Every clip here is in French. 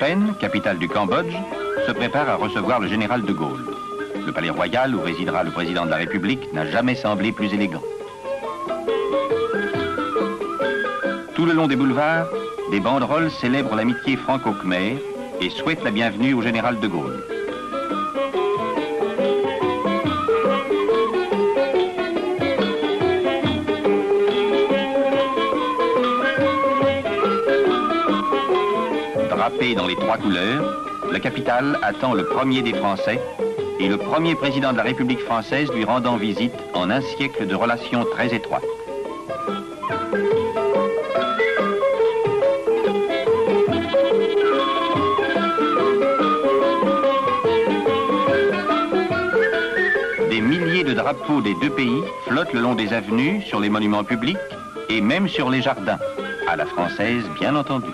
Penh, capitale du Cambodge, se prépare à recevoir le général de Gaulle. Le palais royal où résidera le président de la République n'a jamais semblé plus élégant. Tout le long des boulevards, des banderoles célèbrent l'amitié franco-khmer et souhaitent la bienvenue au général de Gaulle. Drapé dans les trois couleurs, la capitale attend le premier des Français et le premier président de la République française lui rendant visite en un siècle de relations très étroites. Des milliers de drapeaux des deux pays flottent le long des avenues, sur les monuments publics et même sur les jardins, à la française bien entendu.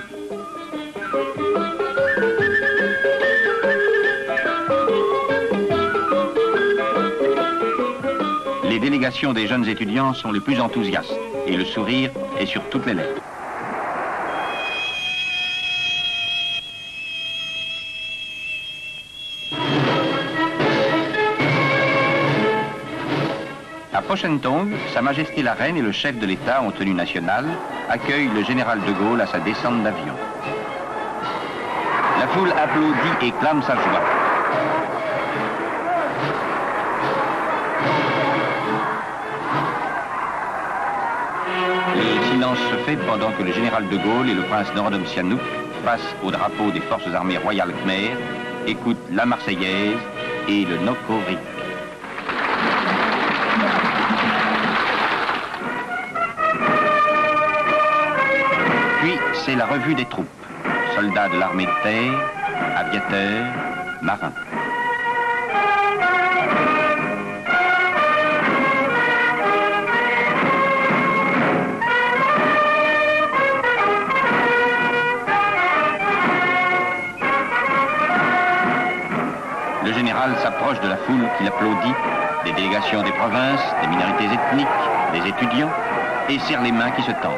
Les délégations des jeunes étudiants sont les plus enthousiastes et le sourire est sur toutes les lèvres. À Pochentong, Sa Majesté la Reine et le chef de l'État en tenue nationale accueillent le général de Gaulle à sa descente d'avion. La foule applaudit et clame sa joie. Le silence se fait pendant que le général de Gaulle et le prince Norodom Sihanouk, face au drapeau des forces armées royales khmères, écoutent la Marseillaise et le Nokorik. Puis c'est la revue des troupes, soldats de l'armée de terre, aviateurs, marins. Le général s'approche de la foule qui l'applaudit, des délégations des provinces, des minorités ethniques, des étudiants, et serre les mains qui se tendent.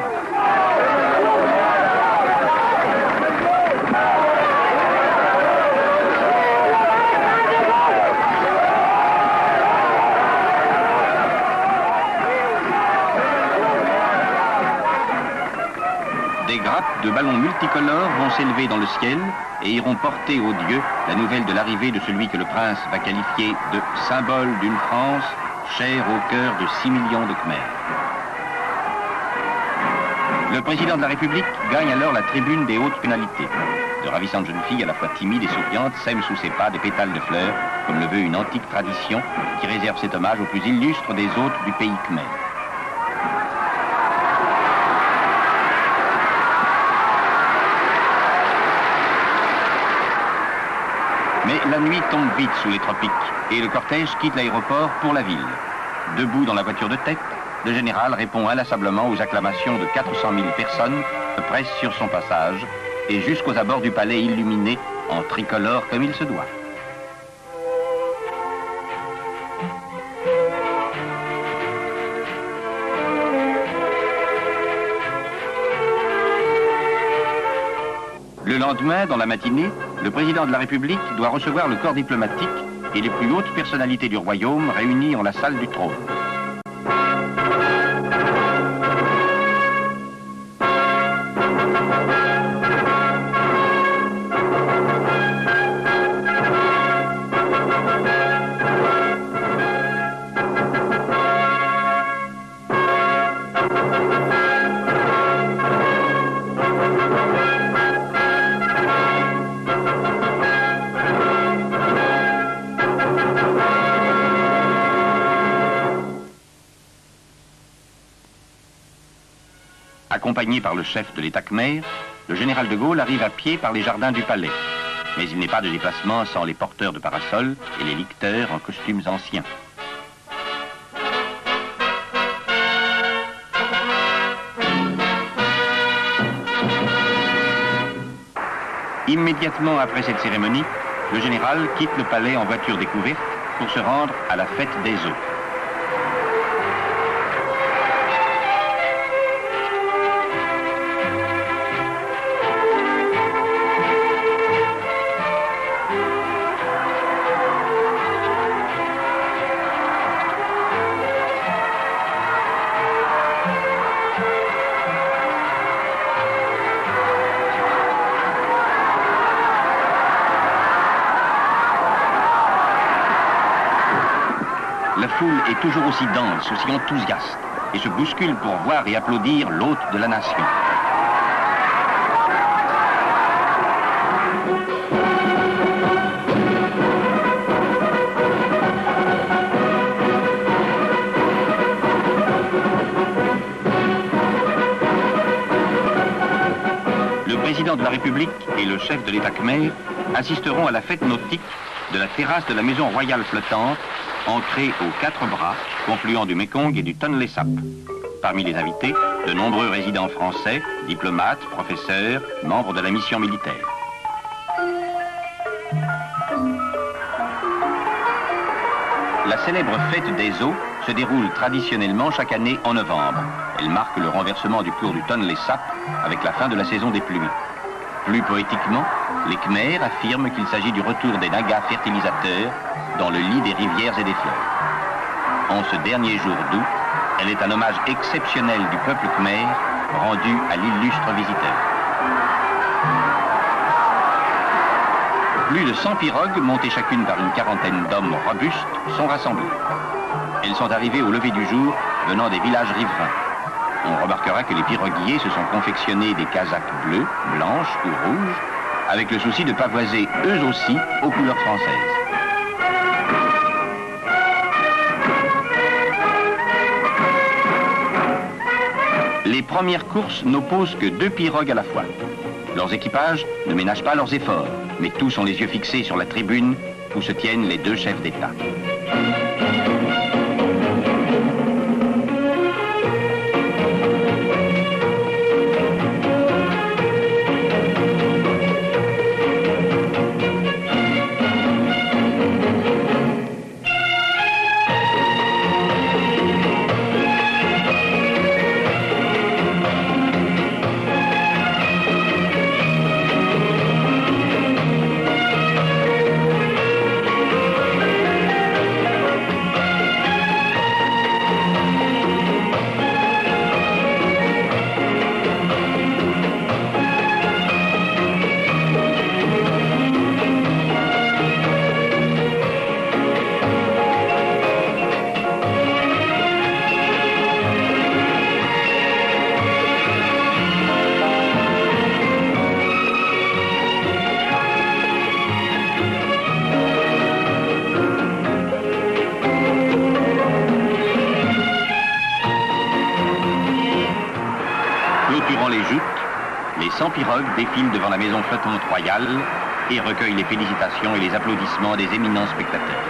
Des grappes de ballons multicolores vont s'élever dans le ciel et iront porter aux dieux la nouvelle de l'arrivée de celui que le prince va qualifier de symbole d'une France chère au cœur de 6 millions de Khmers. Le président de la République gagne alors la tribune des hautes pénalités. De ravissantes jeunes filles à la fois timides et souriantes sèment sous ses pas des pétales de fleurs, comme le veut une antique tradition qui réserve cet hommage aux plus illustres des hôtes du pays khmer. Mais la nuit tombe vite sous les tropiques et le cortège quitte l'aéroport pour la ville. Debout dans la voiture de tête, le général répond inlassablement aux acclamations de 400 000 personnes se pressent sur son passage et jusqu'aux abords du palais illuminé en tricolore comme il se doit. Le lendemain, dans la matinée, le président de la République doit recevoir le corps diplomatique et les plus hautes personnalités du royaume réunies en la salle du trône. Accompagné par le chef de l'État khmer, le général de Gaulle arrive à pied par les jardins du palais. Mais il n'est pas de déplacement sans les porteurs de parasols et les licteurs en costumes anciens. Immédiatement après cette cérémonie, le général quitte le palais en voiture découverte pour se rendre à la fête des eaux. foule est toujours aussi dense, aussi enthousiaste, et se bouscule pour voir et applaudir l'hôte de la nation. Le président de la République et le chef de l'État khmer assisteront à la fête nautique de la terrasse de la maison royale flottante, ancrée aux 4 bras, confluent du Mekong et du Tonlé Sap. Parmi les invités, de nombreux résidents français, diplomates, professeurs, membres de la mission militaire. La célèbre fête des eaux se déroule traditionnellement chaque année en novembre. Elle marque le renversement du cours du Tonlé Sap avec la fin de la saison des pluies. Plus poétiquement, les Khmers affirment qu'il s'agit du retour des Nagas fertilisateurs dans le lit des rivières et des fleuves. En ce dernier jour d'août, elle est un hommage exceptionnel du peuple khmer rendu à l'illustre visiteur. Plus de 100 pirogues, montées chacune par une quarantaine d'hommes robustes, sont rassemblées. Elles sont arrivées au lever du jour venant des villages riverains. On remarquera que les piroguiers se sont confectionnés des casaques bleues, blanches ou rouges, avec le souci de pavoiser eux aussi aux couleurs françaises. Les premières courses n'opposent que 2 pirogues à la fois. Leurs équipages ne ménagent pas leurs efforts, mais tous ont les yeux fixés sur la tribune où se tiennent les 2 chefs d'État. Clôturant les joutes, les 100 pirogues défilent devant la maison flottante royale et recueillent les félicitations et les applaudissements des éminents spectateurs.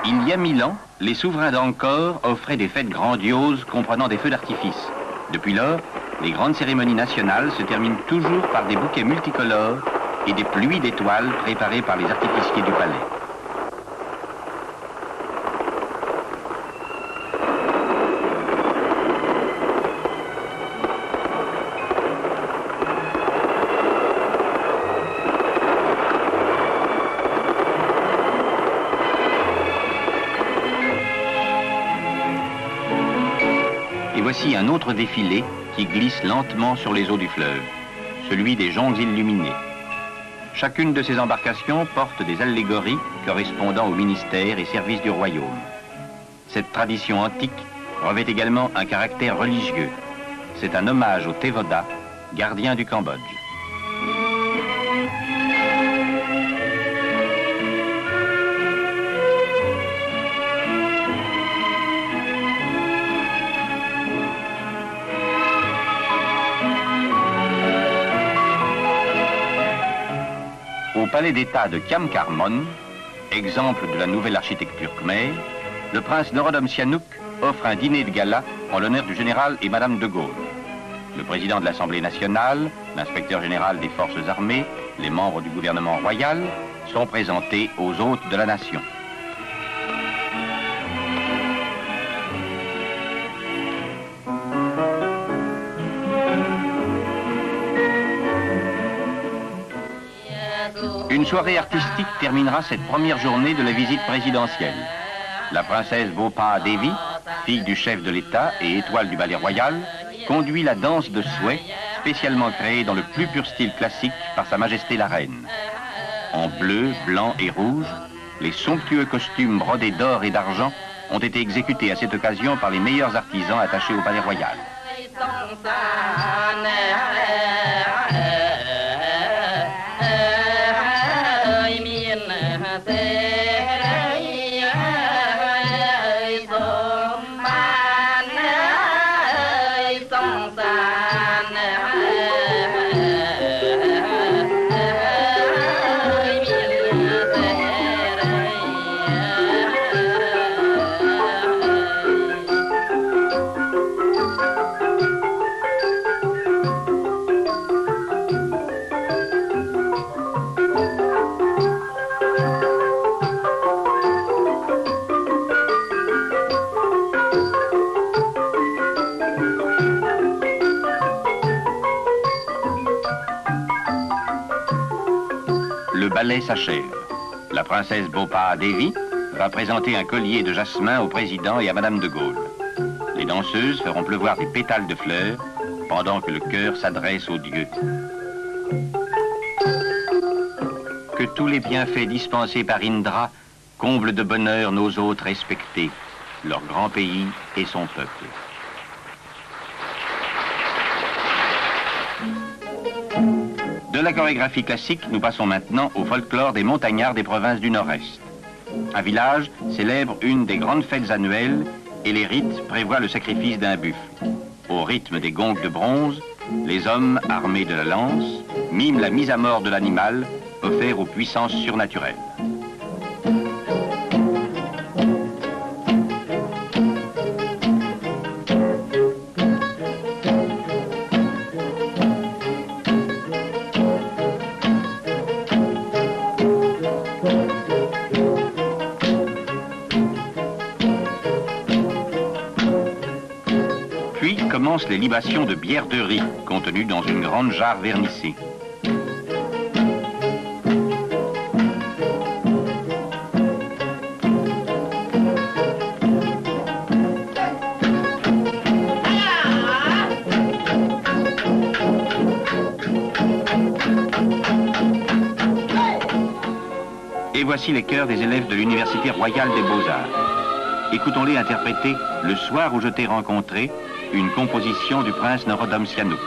Il y a 1000 ans, les souverains d'Angkor offraient des fêtes grandioses comprenant des feux d'artifice. Depuis lors, les grandes cérémonies nationales se terminent toujours par des bouquets multicolores et des pluies d'étoiles préparées par les artificiers du palais. Voici un autre défilé qui glisse lentement sur les eaux du fleuve, celui des jonques illuminés. Chacune de ces embarcations porte des allégories correspondant aux ministères et services du royaume. Cette tradition antique revêt également un caractère religieux. C'est un hommage au Tevoda, gardien du Cambodge. Au palais d'État de Kiamkarmon, exemple de la nouvelle architecture khmère, le prince Norodom Sihanouk offre un dîner de gala en l'honneur du général et Madame de Gaulle. Le président de l'Assemblée nationale, l'inspecteur général des forces armées, les membres du gouvernement royal sont présentés aux hôtes de la nation. Une soirée artistique terminera cette première journée de la visite présidentielle. La princesse Bopa Devi, fille du chef de l'État et étoile du ballet royal, conduit la danse de souhait, spécialement créée dans le plus pur style classique par Sa Majesté la Reine. En bleu, blanc et rouge, les somptueux costumes brodés d'or et d'argent ont été exécutés à cette occasion par les meilleurs artisans attachés au palais royal. Le ballet s'achève. La princesse Bopa Devi va présenter un collier de jasmin au président et à Madame de Gaulle. Les danseuses feront pleuvoir des pétales de fleurs pendant que le chœur s'adresse aux dieux. Que tous les bienfaits dispensés par Indra comblent de bonheur nos hôtes respectés, leur grand pays et son peuple. De la chorégraphie classique, nous passons maintenant au folklore des montagnards des provinces du Nord-Est. Un village célèbre une des grandes fêtes annuelles et les rites prévoient le sacrifice d'un buffle. Au rythme des gongs de bronze, les hommes armés de la lance miment la mise à mort de l'animal offert aux puissances surnaturelles. Puis commencent les libations de bière de riz, contenues dans une grande jarre vernissée. Et voici les chœurs des élèves de l'Université royale des Beaux-Arts. Écoutons-les interpréter « Le soir où je t'ai rencontré », une composition du prince Norodom Sihanouk.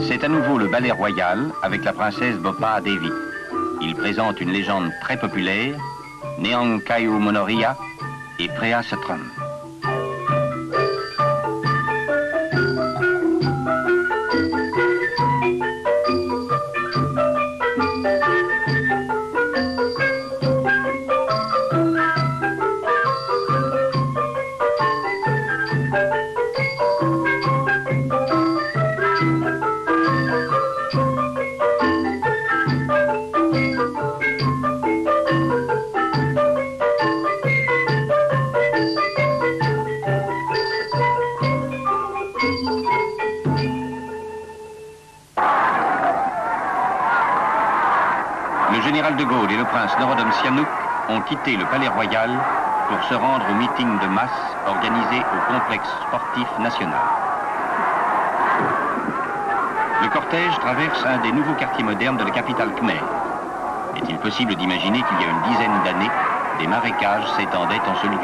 C'est à nouveau le ballet royal avec la princesse Bopa Devi. Il présente une légende très populaire, Neang Kayu Monoria et Preah Satram. prince Norodom Sihanouk ont quitté le palais royal pour se rendre au meeting de masse organisé au complexe sportif national. Le cortège traverse un des nouveaux quartiers modernes de la capitale khmère. Est-il possible d'imaginer qu'il y a une dizaine d'années, des marécages s'étendaient en ce lieu?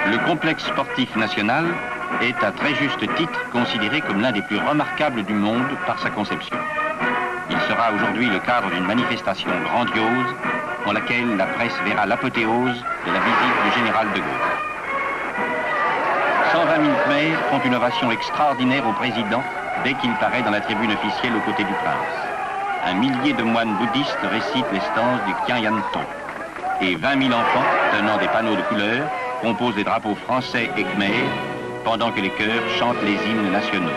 Le complexe sportif national est à très juste titre considéré comme l'un des plus remarquables du monde par sa conception. Il sera aujourd'hui le cadre d'une manifestation grandiose en laquelle la presse verra l'apothéose de la visite du général de Gaulle. 120 000 Khmers font une ovation extraordinaire au président dès qu'il paraît dans la tribune officielle aux côtés du prince. Un millier de moines bouddhistes récitent les stances du Kyan Yan Ton. Et 20 000 enfants, tenant des panneaux de couleurs, composent des drapeaux français et khmer, pendant que les chœurs chantent les hymnes nationaux.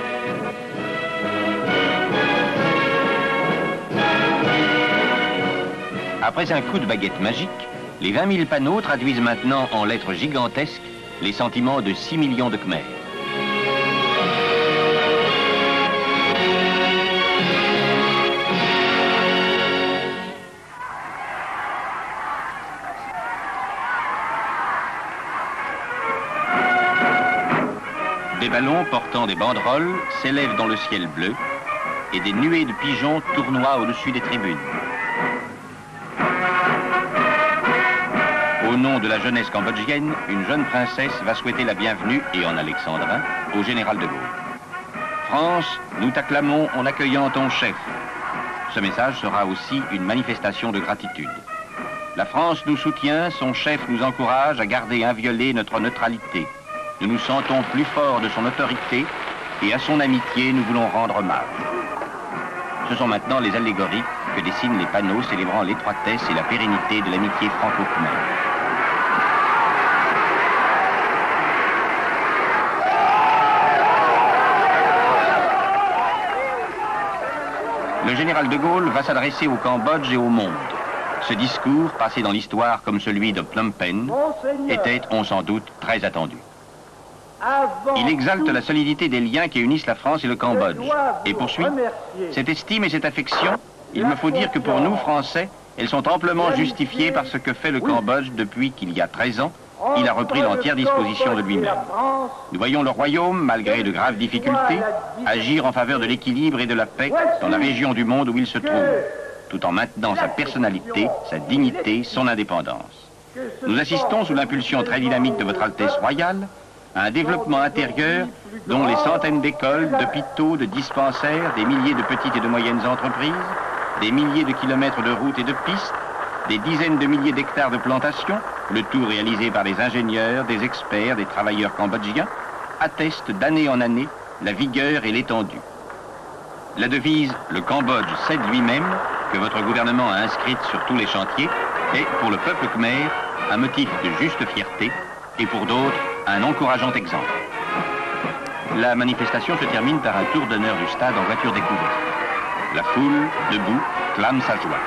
Après un coup de baguette magique, les 20 000 panneaux traduisent maintenant en lettres gigantesques les sentiments de 6 millions de Khmers. Des ballons portant des banderoles s'élèvent dans le ciel bleu et des nuées de pigeons tournoient au-dessus des tribunes. Au nom de la jeunesse cambodgienne, une jeune princesse va souhaiter la bienvenue, et en alexandrin, au général de Gaulle. France, nous t'acclamons en accueillant ton chef. Ce message sera aussi une manifestation de gratitude. La France nous soutient, son chef nous encourage à garder inviolée notre neutralité. Nous nous sentons plus forts de son autorité et à son amitié nous voulons rendre hommage. Ce sont maintenant les allégories que dessinent les panneaux célébrant l'étroitesse et la pérennité de l'amitié franco-khmère. Le général de Gaulle va s'adresser au Cambodge et au monde. Ce discours, passé dans l'histoire comme celui de Phnom Penh, était, on s'en doute, très attendu. Il exalte la solidité des liens qui unissent la France et le Cambodge et poursuit « Cette estime et cette affection, il me faut dire que pour nous, Français, elles sont amplement justifiées par ce que fait le Cambodge depuis qu'il y a 13 ans, il a repris l'entière disposition de lui-même. Nous voyons le royaume, malgré de graves difficultés, agir en faveur de l'équilibre et de la paix dans la région du monde où il se trouve, tout en maintenant sa personnalité, sa dignité, son indépendance. Nous assistons sous l'impulsion très dynamique de votre Altesse royale à un développement intérieur dont les centaines d'écoles, d'hôpitaux, de dispensaires, des milliers de petites et de moyennes entreprises, des milliers de kilomètres de routes et de pistes, des dizaines de milliers d'hectares de plantations, le tout réalisé par des ingénieurs, des experts, des travailleurs cambodgiens, attestent d'année en année la vigueur et l'étendue. La devise « Le Cambodge cède lui-même » que votre gouvernement a inscrite sur tous les chantiers est, pour le peuple khmer, un motif de juste fierté et pour d'autres, un encourageant exemple. La manifestation se termine par un tour d'honneur du stade en voiture découverte. La foule, debout, clame sa joie.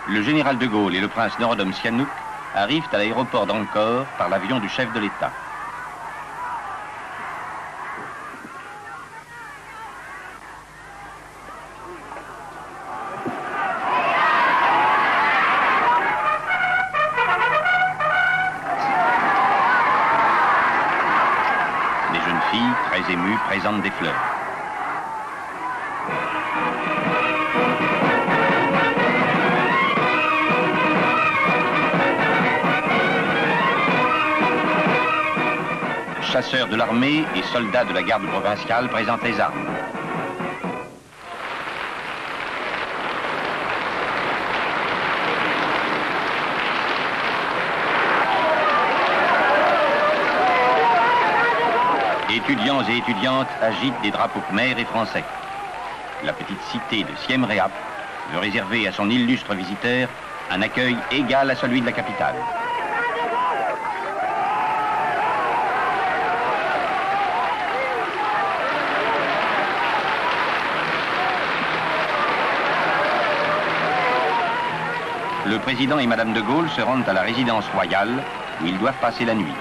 Le général de Gaulle et le prince Norodom Sihanouk arrivent à l'aéroport d'Angkor par l'avion du chef de l'État. Des jeunes filles, très émues, présentent des fleurs. Chasseurs de l'armée et soldats de la garde provinciale présentent les armes. Étudiants et étudiantes agitent des drapeaux khmers et français. La petite cité de Siem Reap veut réserver à son illustre visiteur un accueil égal à celui de la capitale. Le président et Madame de Gaulle se rendent à la résidence royale où ils doivent passer la nuit.